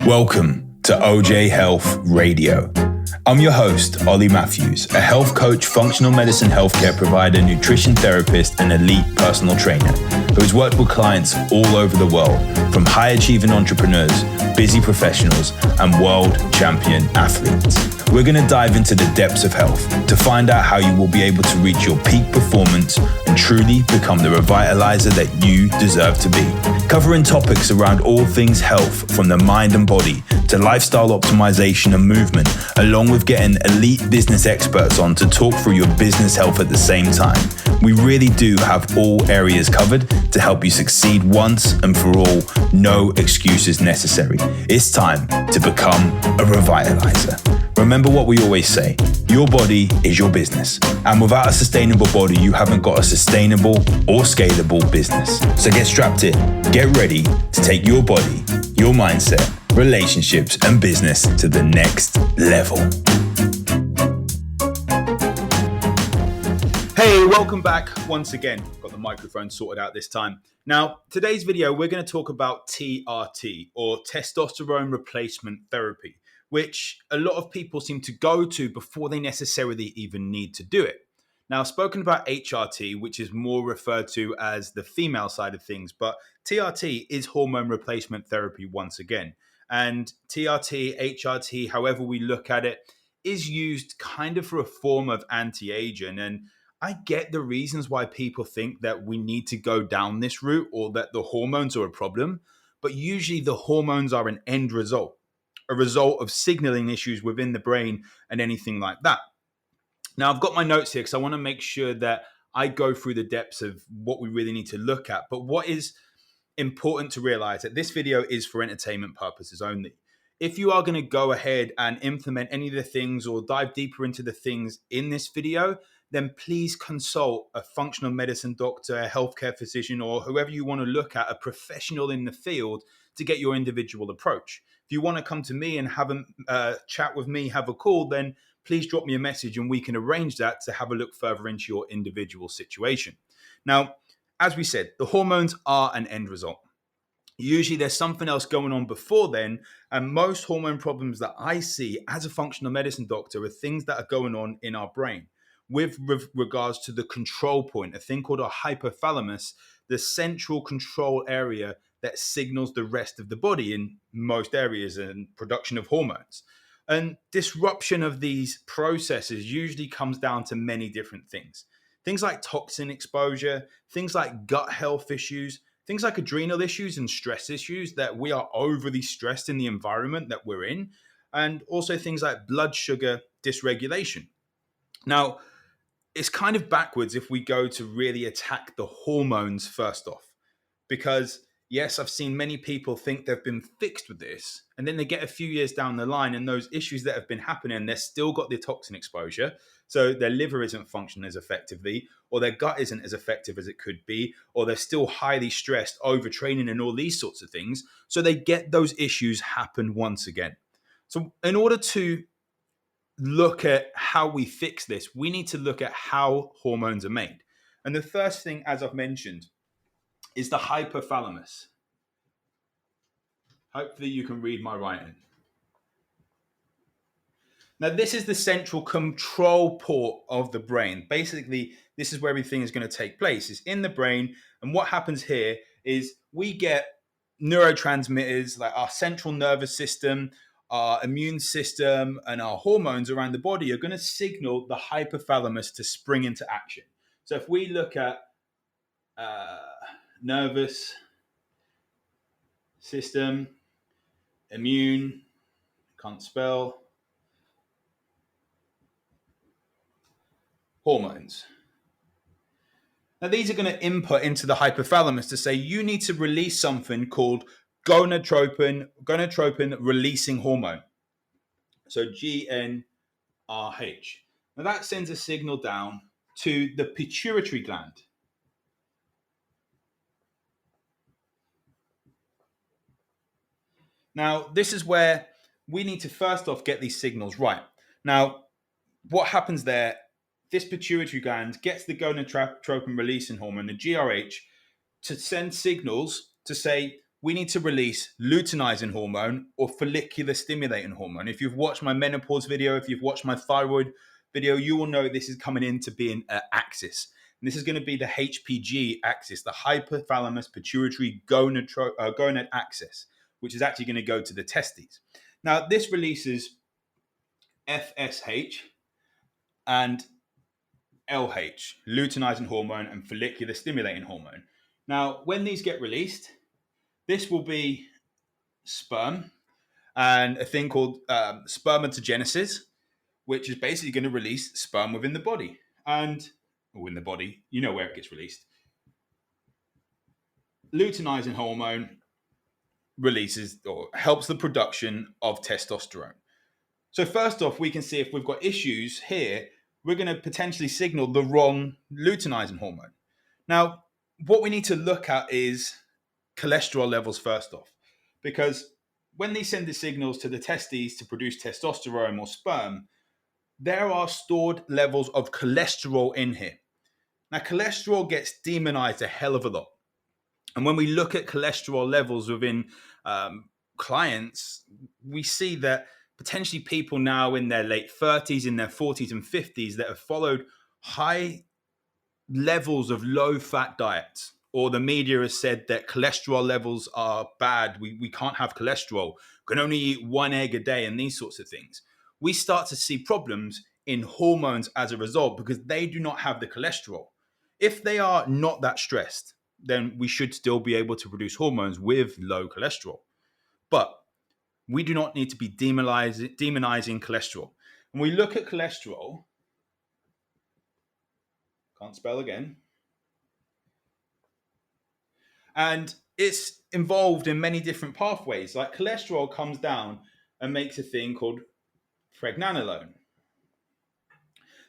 Welcome to OJ Health Radio. I'm your host, Ollie Matthews, a health coach, functional medicine healthcare provider, nutrition therapist, and elite personal trainer who has worked with clients all over the world, from high-achieving entrepreneurs, busy professionals, and world champion athletes. We're going to dive into the depths of health to find out how you will be able to reach your peak performance and truly become the revitalizer that you deserve to be. Covering topics around all things health, from the mind and body to lifestyle optimization and movement, along with getting elite business experts on to talk through your business health at the same time. We really do have all areas covered to help you succeed once and for all. No excuses necessary. It's time to become a revitalizer. Remember what we always say, your body is your business. And without a sustainable body, you haven't got a sustainable or scalable business. So get strapped in, get ready to take your body, your mindset, relationships, and business to the next level. Hey, welcome back once again. Got the microphone sorted out this time. Now, today's video, we're going to talk about TRT, or testosterone replacement therapy, which a lot of people seem to go to before they necessarily even need to do it. Now, I've spoken about HRT, which is more referred to as the female side of things, but TRT is hormone replacement therapy once again. And TRT, HRT, however we look at it, is used kind of for a form of anti-aging. And I get the reasons why people think that we need to go down this route or that the hormones are a problem, but usually the hormones are an end result, a result of signaling issues within the brain and anything like that. Now, I've got my notes here because I want to make sure that I go through the depths of what we really need to look at. But what is important to realize that this video is for entertainment purposes only. If you are going to go ahead and implement any of the things or dive deeper into the things in this video, then please consult a functional medicine doctor, a healthcare physician, or whoever you want to look at, a professional in the field to get your individual approach. If you want to come to me and have a chat with me, have a call, then please drop me a message and we can arrange that to have a look further into your individual situation. Now, as we said, the hormones are an end result. Usually there's something else going on before then, and most hormone problems that I see as a functional medicine doctor are things that are going on in our brain with regards to the control point, a thing called a hypothalamus, the central control area that signals the rest of the body in most areas and production of hormones. And disruption of these processes usually comes down to many different things. Things like toxin exposure, things like gut health issues, things like adrenal issues and stress issues that we are overly stressed in the environment that we're in, and also things like blood sugar dysregulation. Now, it's kind of backwards if we go to really attack the hormones first off, because yes, I've seen many people think they've been fixed with this, and then they get a few years down the line and those issues that have been happening, they've still got the toxin exposure. So their liver isn't functioning as effectively, or their gut isn't as effective as it could be, or they're still highly stressed, overtraining and all these sorts of things. So they get those issues happen once again. So in order to look at how we fix this, we need to look at how hormones are made. And the first thing, as I've mentioned, is the hypothalamus. Hopefully you can read my writing. Now, this is the central control port of the brain. Basically, this is where everything is going to take place. It's in the brain. And what happens here is we get neurotransmitters, like our central nervous system, our immune system, and our hormones around the body are going to signal the hypothalamus to spring into action. So if we look at nervous system, immune, can't spell, hormones. Now, these are going to input into the hypothalamus to say you need to release something called gonadotropin releasing hormone. So GnRH. Now, that sends a signal down to the pituitary gland. Now, this is where we need to first off get these signals right. Now, what happens there? This pituitary gland gets the gonadotropin releasing hormone, the GRH, to send signals to say, we need to release luteinizing hormone or follicular stimulating hormone. If you've watched my menopause video, if you've watched my thyroid video, you will know this is coming into being an axis. And this is going to be the HPG axis, the hypothalamus pituitary gonad axis, which is actually going to go to the testes. Now, this releases FSH and LH, luteinizing hormone and follicular stimulating hormone. Now, when these get released, this will be sperm and a thing called spermatogenesis, which is basically going to release sperm within the body. And in the body, you know where it gets released. Luteinizing hormone releases or helps the production of testosterone. So first off, we can see if we've got issues here, we're going to potentially signal the wrong luteinizing hormone. Now, what we need to look at is cholesterol levels first off, because when they send the signals to the testes to produce testosterone or sperm, there are stored levels of cholesterol in here. Now, cholesterol gets demonized a hell of a lot. And when we look at cholesterol levels within clients, we see that potentially people now in their late 30s, in their 40s and 50s that have followed high levels of low-fat diets, or the media has said that cholesterol levels are bad, we can't have cholesterol, can only eat one egg a day and these sorts of things. We start to see problems in hormones as a result because they do not have the cholesterol. If they are not that stressed, then we should still be able to produce hormones with low cholesterol. But we do not need to be demonizing cholesterol. When we look at cholesterol, can't spell again, and it's involved in many different pathways. Like cholesterol comes down and makes a thing called pregnenolone.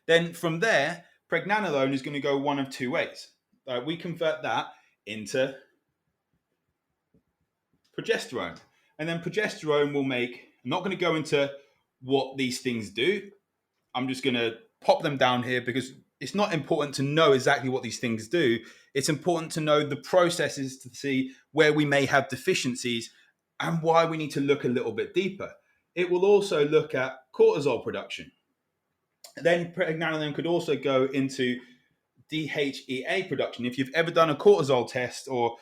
Then from there, pregnenolone is going to go one of two ways. We convert that into progesterone. And then progesterone will make, I'm not going to go into what these things do. I'm just going to pop them down here because it's not important to know exactly what these things do. It's important to know the processes to see where we may have deficiencies and why we need to look a little bit deeper. It will also look at cortisol production. Then pregnenolone could also go into DHEA production. If you've ever done a cortisol test or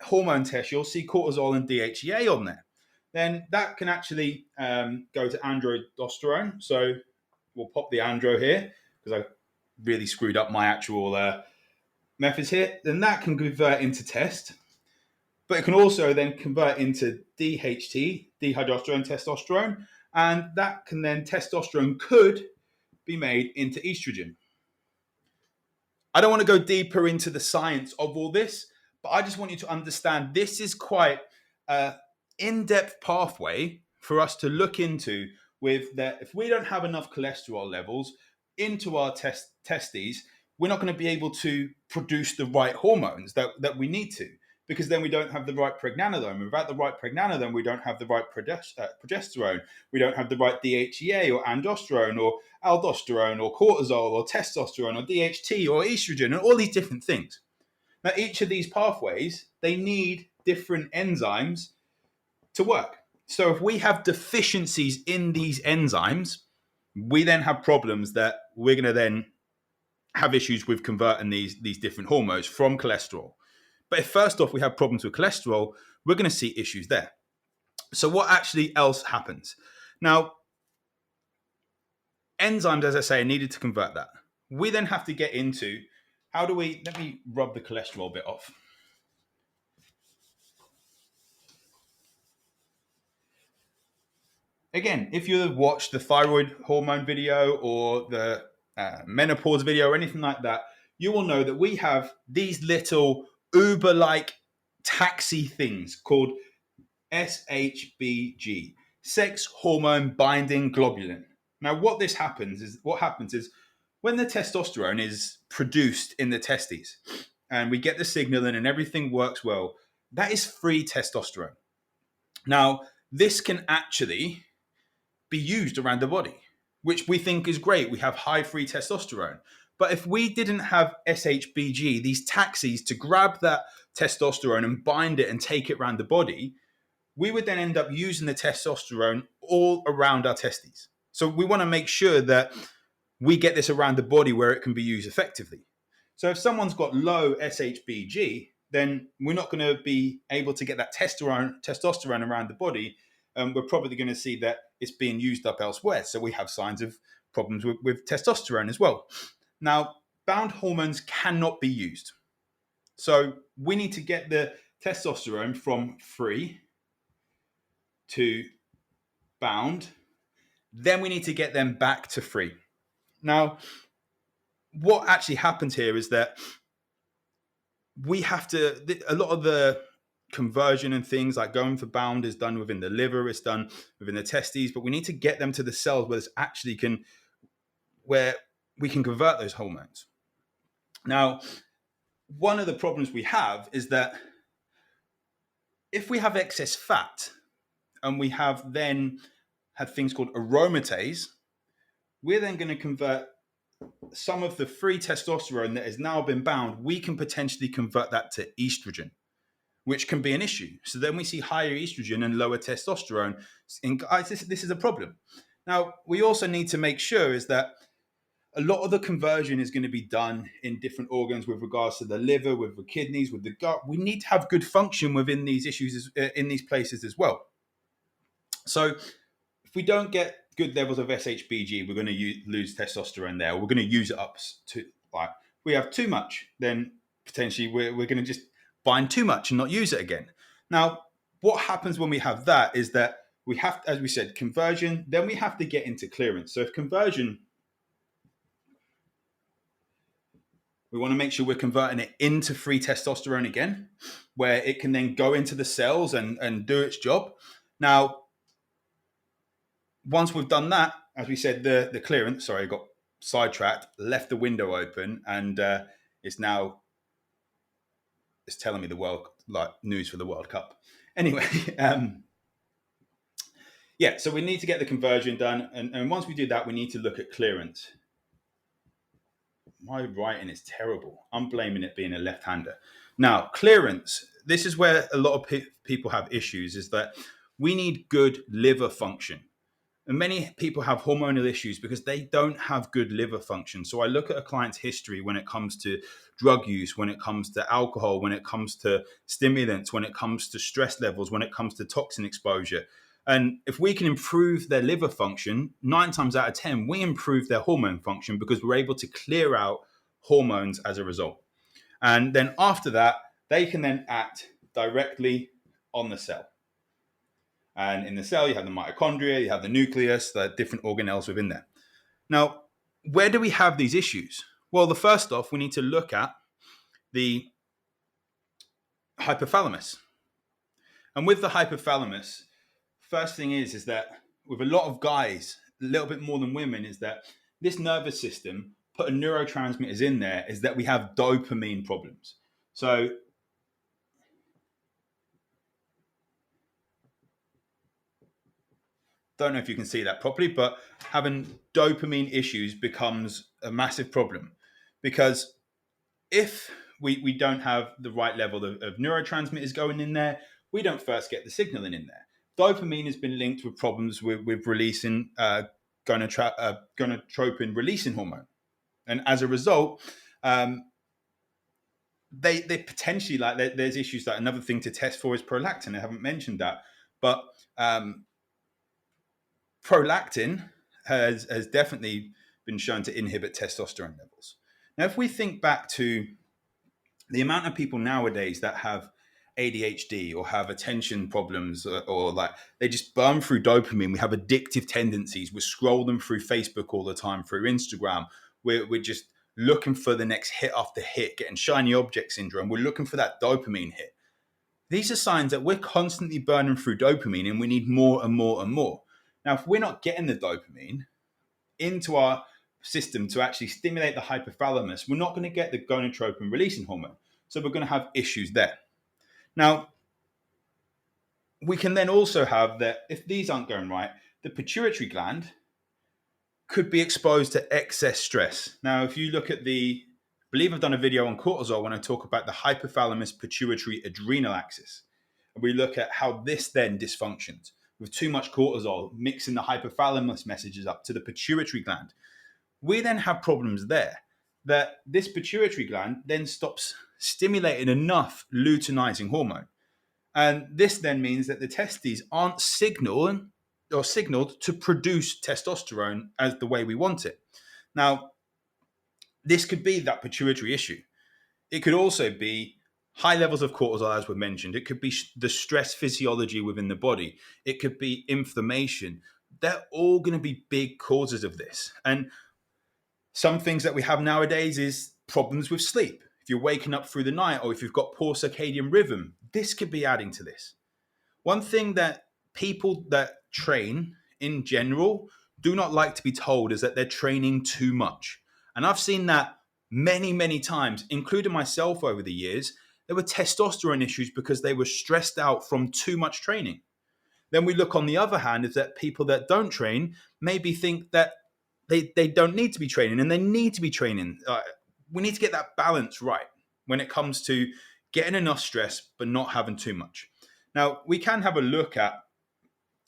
hormone test, you'll see cortisol and DHEA on there. Then that can actually go to androstenedione. So we'll pop the andro here because I really screwed up my actual methods here. Then that can convert into test, but it can also then convert into DHT, dihydrosterone testosterone, and that can then, testosterone could be made into estrogen. I don't want to go deeper into the science of all this, but I just want you to understand this is quite an in-depth pathway for us to look into, with that if we don't have enough cholesterol levels into our testes, we're not going to be able to produce the right hormones that we need to, because then we don't have the right pregnenolone. Without the right pregnenolone, we don't have the right progesterone. We don't have the right DHEA or androsterone or aldosterone or cortisol or testosterone or DHT or estrogen and all these different things. Now, each of these pathways, they need different enzymes to work. So if we have deficiencies in these enzymes, we then have problems that we're going to then have issues with converting these different hormones from cholesterol. But if first off we have problems with cholesterol, we're going to see issues there. So what actually else happens? Now, enzymes, as I say, are needed to convert that. We then have to get into how do we, let me rub the cholesterol bit off. Again, if you've watched the thyroid hormone video or the menopause video or anything like that, you will know that we have these little Uber-like taxi things called SHBG, sex hormone binding globulin. Now, what happens is when the testosterone is produced in the testes and we get the signal in and everything works well, that is free testosterone. Now, this can actually be used around the body, which we think is great. We have high free testosterone. But if we didn't have SHBG, these taxis to grab that testosterone and bind it and take it around the body, we would then end up using the testosterone all around our testes. So we want to make sure that we get this around the body where it can be used effectively. So if someone's got low SHBG, then we're not going to be able to get that testosterone around the body. We're probably going to see that it's being used up elsewhere. So we have signs of problems with testosterone as well. Now, bound hormones cannot be used. So we need to get the testosterone from free to bound. Then we need to get them back to free. Now, what actually happens here is that we have to, a lot of the conversion and things like going for bound is done within the liver, it's done within the testes, but we need to get them to the cells where this actually where we can convert those hormones. Now, one of the problems we have is that if we have excess fat and we have things called aromatase, we're then going to convert some of the free testosterone that has now been bound, we can potentially convert that to estrogen, which can be an issue. So then we see higher estrogen and lower testosterone. This is a problem. Now, we also need to make sure is that a lot of the conversion is going to be done in different organs with regards to the liver, with the kidneys, with the gut. We need to have good function within these issues, in these places as well. So if we don't get good levels of SHBG, we're going to lose testosterone there. We're going to use it up to, like, we have too much, then potentially we're going to just bind too much and not use it again. Now, what happens when we have that is that we have, as we said, conversion, then we have to get into clearance. So if conversion, we want to make sure we're converting it into free testosterone again, where it can then go into the cells and do its job. Now, once we've done that, as we said, the clearance, sorry, I got sidetracked, left the window open, and it's telling me the world, like, news for the World Cup. Anyway, so we need to get the conversion done. And once we do that, we need to look at clearance. My writing is terrible. I'm blaming it being a left-hander. Now, clearance, this is where a lot of people have issues, is that we need good liver function. And many people have hormonal issues because they don't have good liver function. So I look at a client's history when it comes to drug use, when it comes to alcohol, when it comes to stimulants, when it comes to stress levels, when it comes to toxin exposure. And if we can improve their liver function, 9 times out of 10, we improve their hormone function because we're able to clear out hormones as a result. And then after that, they can then act directly on the cell. And in the cell, you have the mitochondria, you have the nucleus, the different organelles within there. Now, where do we have these issues? Well, the first off, we need to look at the hypothalamus. And with the hypothalamus, first thing is that with a lot of guys, a little bit more than women, is that this nervous system, put neurotransmitters in there, is that we have dopamine problems. So don't know if you can see that properly, but having dopamine issues becomes a massive problem, because if we don't have the right level of neurotransmitters going in there, we don't first get the signaling in there. Dopamine has been linked with problems with releasing gonadotropin releasing hormone, and as a result, they potentially, like, there's issues. Like, another thing to test for is prolactin. I haven't mentioned that, but prolactin has definitely been shown to inhibit testosterone levels. Now, if we think back to the amount of people nowadays that have ADHD or have attention problems, or like they just burn through dopamine, we have addictive tendencies, we're scrolling through Facebook all the time, through Instagram, we're just looking for the next hit after hit, getting shiny object syndrome, we're looking for that dopamine hit. These are signs that we're constantly burning through dopamine and we need more and more and more. Now, if we're not getting the dopamine into our system to actually stimulate the hypothalamus, we're not going to get the gonadotropin releasing hormone. So we're going to have issues there. Now, we can then also have that, if these aren't going right, the pituitary gland could be exposed to excess stress. Now, if you look at the believe I've done a video on cortisol when I talk about the hypothalamus pituitary adrenal axis. And we look at how this then dysfunctions with too much cortisol, mixing the hypothalamus messages up to the pituitary gland. We then have problems there that this pituitary gland then stops stimulating enough luteinizing hormone. And this then means that the testes aren't signaled to produce testosterone as the way we want it. Now, this could be that pituitary issue. It could also be high levels of cortisol, as we mentioned. It could be the stress physiology within the body. It could be inflammation. They're all going to be big causes of this. And some things that we have nowadays is problems with sleep. If you're waking up through the night or if you've got poor circadian rhythm, this could be adding to this. One thing that people that train in general do not like to be told is that they're training too much. And I've seen that many, many times, including myself over the years. There were testosterone issues because they were stressed out from too much training. Then we look on the other hand is that people that don't train maybe think that they don't need to be training and they need to be training. We need to get that balance right when it comes to getting enough stress but not having too much. Now, we can have a look at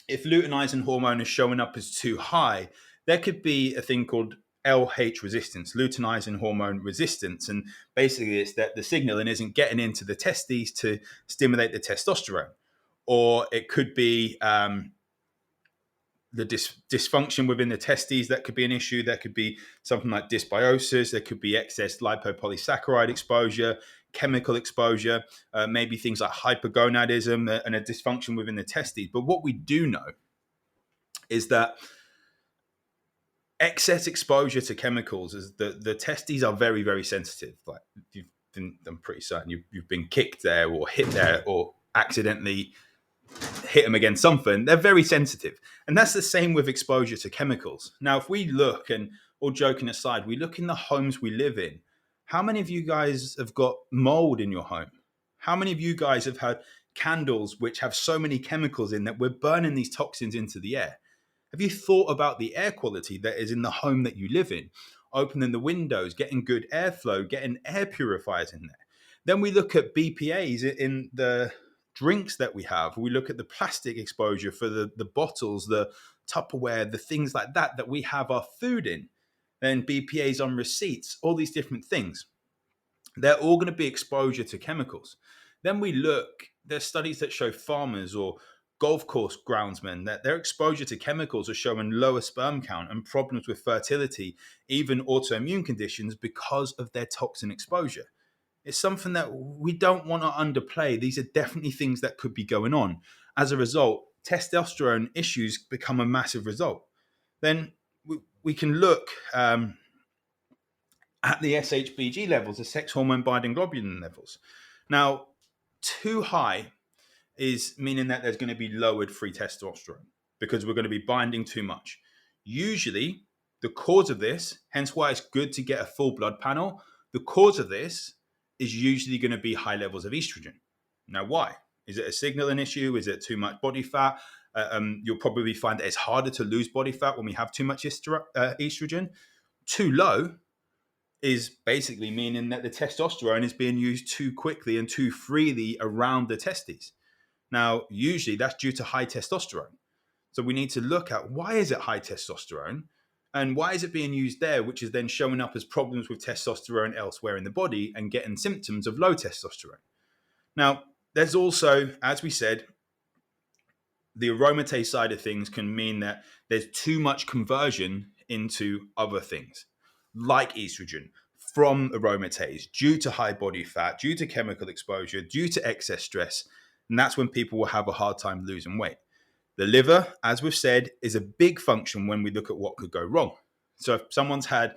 if luteinizing hormone is showing up as too high, there could be a thing called LH resistance, luteinizing hormone resistance. And basically it's that the signaling isn't getting into the testes to stimulate the testosterone. Or it could be the dysfunction within the testes. That could be an issue. There could be something like dysbiosis. There could be excess lipopolysaccharide exposure, chemical exposure, maybe things like hypergonadism and a dysfunction within the testes. But what we do know is that excess exposure to chemicals is the testes are very, very sensitive. Like I'm pretty certain you've been kicked there or hit there or accidentally hit them against something. They're very sensitive. And that's the same with exposure to chemicals. Now, if we look, and all joking aside, we look in the homes we live in, how many of you guys have got mold in your home? How many of you guys have had candles which have so many chemicals in that we're burning these toxins into the air? Have you thought about the air quality that is in the home that you live in? Opening the windows, getting good airflow, getting air purifiers in there. Then we look at BPAs in the drinks that we have. We look at the plastic exposure for the bottles, the Tupperware, the things like that we have our food in. Then BPAs on receipts, all these different things. They're all going to be exposure to chemicals. Then we look, there's studies that show farmers or golf course groundsmen that their exposure to chemicals are showing lower sperm count and problems with fertility, even autoimmune conditions because of their toxin exposure. It's something that we don't want to underplay. These are definitely things that could be going on. As a result, testosterone issues become a massive result. Then we can look at the SHBG levels, the sex hormone binding globulin levels. Now, too high is meaning that there's going to be lowered free testosterone because we're going to be binding too much. Usually, the cause of this, hence why it's good to get a full blood panel, the cause of this is usually going to be high levels of estrogen. Now, why? Is it a signaling issue? Is it too much body fat? You'll probably find that it's harder to lose body fat when we have too much estrogen. Too low is basically meaning that the testosterone is being used too quickly and too freely around the testes. Now, usually that's due to high testosterone. So we need to look at why is it high testosterone? And why is it being used there, which is then showing up as problems with testosterone elsewhere in the body and getting symptoms of low testosterone? Now, there's also, as we said, the aromatase side of things can mean that there's too much conversion into other things, like estrogen, from aromatase, due to high body fat, due to chemical exposure, due to excess stress. And that's when people will have a hard time losing weight. The liver, as we've said, is a big function when we look at what could go wrong. So if someone's had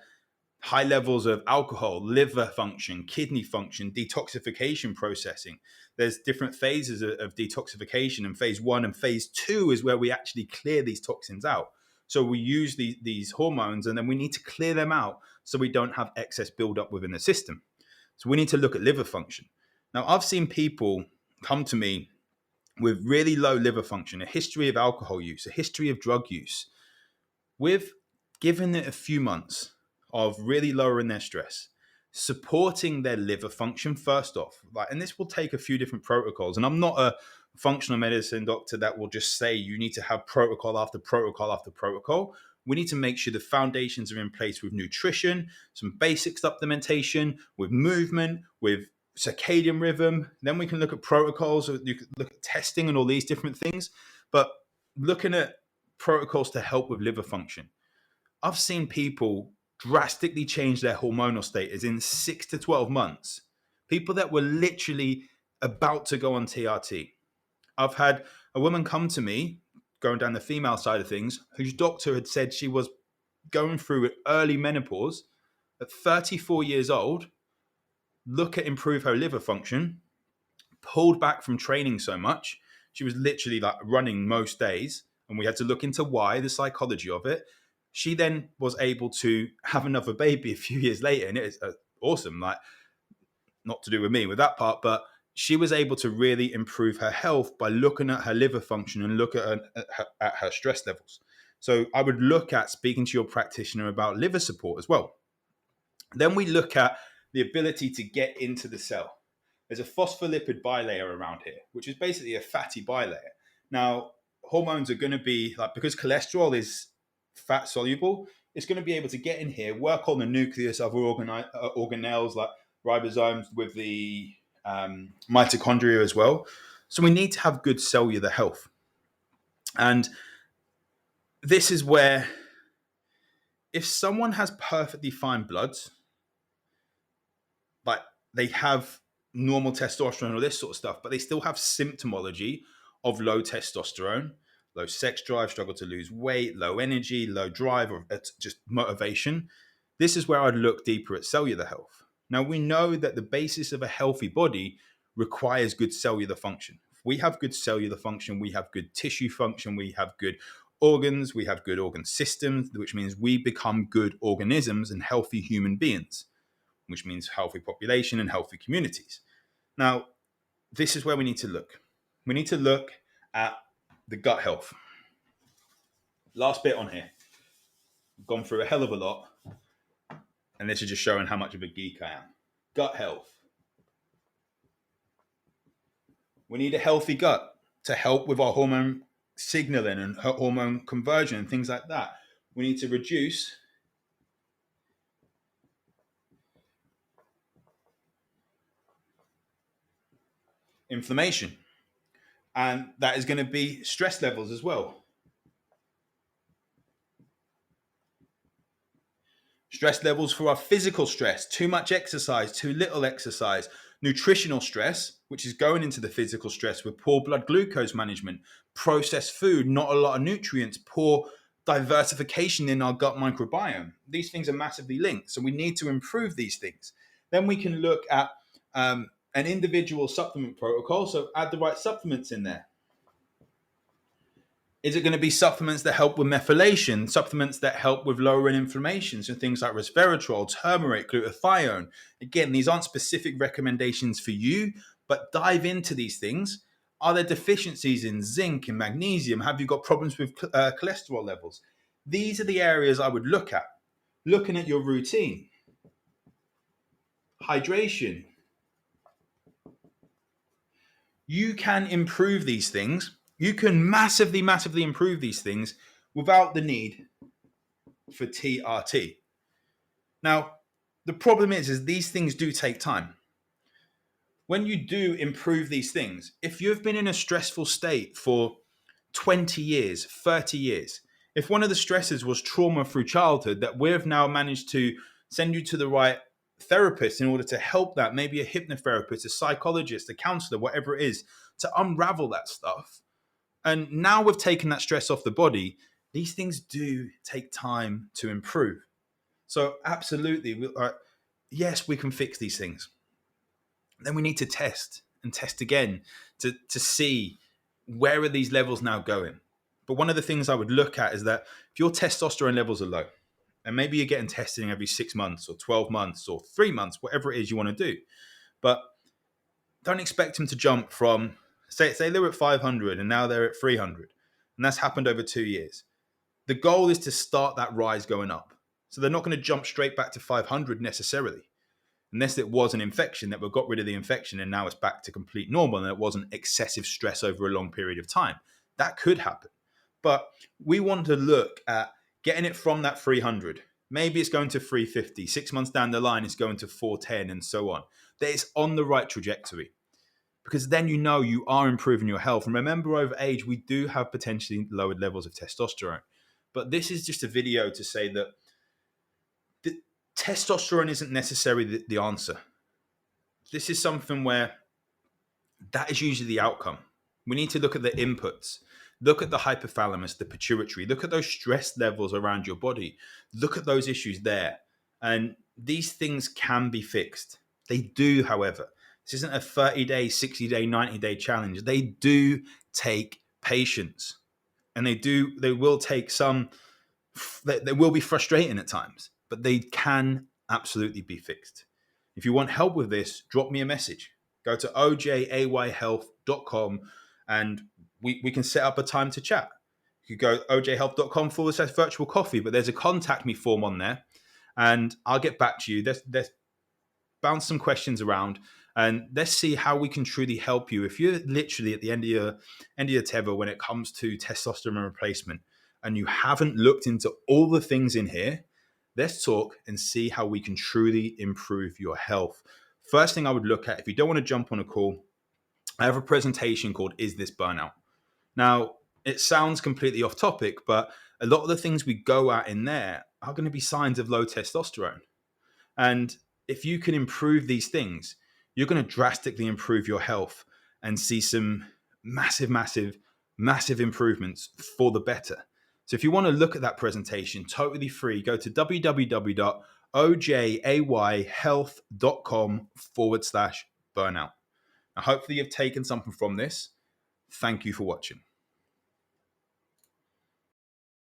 high levels of alcohol, liver function, kidney function, detoxification processing, there's different phases of detoxification. And phase 1 and phase 2 is where we actually clear these toxins out. So we use these hormones and then we need to clear them out so we don't have excess buildup within the system. So we need to look at liver function. Now, I've seen people come to me with really low liver function, a history of alcohol use, a history of drug use. We've given it a few months of really lowering their stress. supporting their liver function first off. And this will take a few different protocols. And I'm not a functional medicine doctor that will just say you need to have protocol after protocol after protocol. We need to make sure the foundations are in place with nutrition, some basic supplementation, with movement, with circadian rhythm. Then we can look at protocols. You can look at testing and all these different things. But looking at protocols to help with liver function, I've seen people drastically change their hormonal status in 6 to 12 months. People that were literally about to go on TRT. I've had a woman come to me, going down the female side of things, whose doctor had said she was going through early menopause at 34 years old, look at improve her liver function, pulled back from training so much. She was literally like running most days, and we had to look into why, the psychology of it. She then was able to have another baby a few years later, and it is awesome. Like, not to do with me with that part, but she was able to really improve her health by looking at her liver function and look at her stress levels. So I would look at speaking to your practitioner about liver support as well. Then we look at the ability to get into the cell. There's a phospholipid bilayer around here, which is basically a fatty bilayer. Now, hormones are going to be, like, because cholesterol is fat soluble, it's going to be able to get in here, work on the nucleus, other organelles like ribosomes, with the mitochondria as well. So we need to have good cellular health. And this is where, if someone has perfectly fine bloods, like they have normal testosterone or this sort of stuff, but they still have symptomology of low testosterone, low sex drive, struggle to lose weight, low energy, low drive, or just motivation, this is where I'd look deeper at cellular health. Now, we know that the basis of a healthy body requires good cellular function. If we have good cellular function, we have good tissue function, we have good organs, we have good organ systems, which means we become good organisms and healthy human beings, which means healthy population and healthy communities. Now, this is where we need to look. We need to look at the gut health. Last bit on here. I've gone through a hell of a lot, and this is just showing how much of a geek I am. Gut health. We need a healthy gut to help with our hormone signaling and hormone conversion and things like that. We need to reduce inflammation, and that is going to be stress levels as well. Stress levels for our physical stress, too much exercise, too little exercise, nutritional stress, which is going into the physical stress with poor blood glucose management, processed food, not a lot of nutrients, poor diversification in our gut microbiome. These things are massively linked, so we need to improve these things. Then we can look at an individual supplement protocol, so add the right supplements in there. Is it going to be supplements that help with methylation, supplements that help with lowering inflammation, so things like resveratrol, turmeric, glutathione? Again, these aren't specific recommendations for you, but dive into these things. Are there deficiencies in zinc and magnesium? Have you got problems with cholesterol levels? These are the areas I would look at. Looking at your routine. Hydration. You can improve these things. You can massively, massively improve these things without the need for TRT. Now, the problem is these things do take time. When you do improve these things, if you've been in a stressful state for 20 years, 30 years, if one of the stresses was trauma through childhood, that we've now managed to send you to the right therapist in order to help that, maybe a hypnotherapist, a psychologist, a counselor, whatever it is, to unravel that stuff. And now we've taken that stress off the body, these things do take time to improve. So absolutely, yes, we can fix these things. Then we need to test and test again to see where are these levels now going. But one of the things I would look at is that if your testosterone levels are low, and maybe you're getting testing every 6 months or 12 months or 3 months, whatever it is you want to do, but don't expect them to jump from, say they were at 500 and now they're at 300, and that's happened over 2 years. The goal is to start that rise going up. So they're not going to jump straight back to 500 necessarily. unless it was an infection that we got rid of the infection and now it's back to complete normal and it wasn't excessive stress over a long period of time. That could happen. But we want to look at getting it from that 300. Maybe it's going to 350. 6 months down the line, it's going to 410 and so on. That it's on the right trajectory. Because then you know you are improving your health. And remember, over age, we do have potentially lowered levels of testosterone. But this is just a video to say that the testosterone isn't necessarily the answer. This is something where that is usually the outcome. We need to look at the inputs. Look at the hypothalamus, the pituitary. Look at those stress levels around your body. Look at those issues there. And these things can be fixed. They do, however. This isn't a 30-day, 60-day, 90-day challenge. They do take patience. And they will take some, they will be frustrating at times, but they can absolutely be fixed. If you want help with this, drop me a message. Go to ojayhealth.com and we can set up a time to chat. You could go ojhealth.com/virtual coffee, but there's a contact me form on there and I'll get back to you. Let's bounce some questions around and let's see how we can truly help you. If you're literally at the end of your tether when it comes to testosterone replacement and you haven't looked into all the things in here, let's talk and see how we can truly improve your health. First thing I would look at, if you don't want to jump on a call, I have a presentation called Is This Burnout? Now, it sounds completely off topic, but a lot of the things we go at in there are going to be signs of low testosterone. And if you can improve these things, you're going to drastically improve your health and see some massive, massive, massive improvements for the better. So if you want to look at that presentation, totally free, go to www.ojayhealth.com/burnout. Now, hopefully you've taken something from this. Thank you for watching.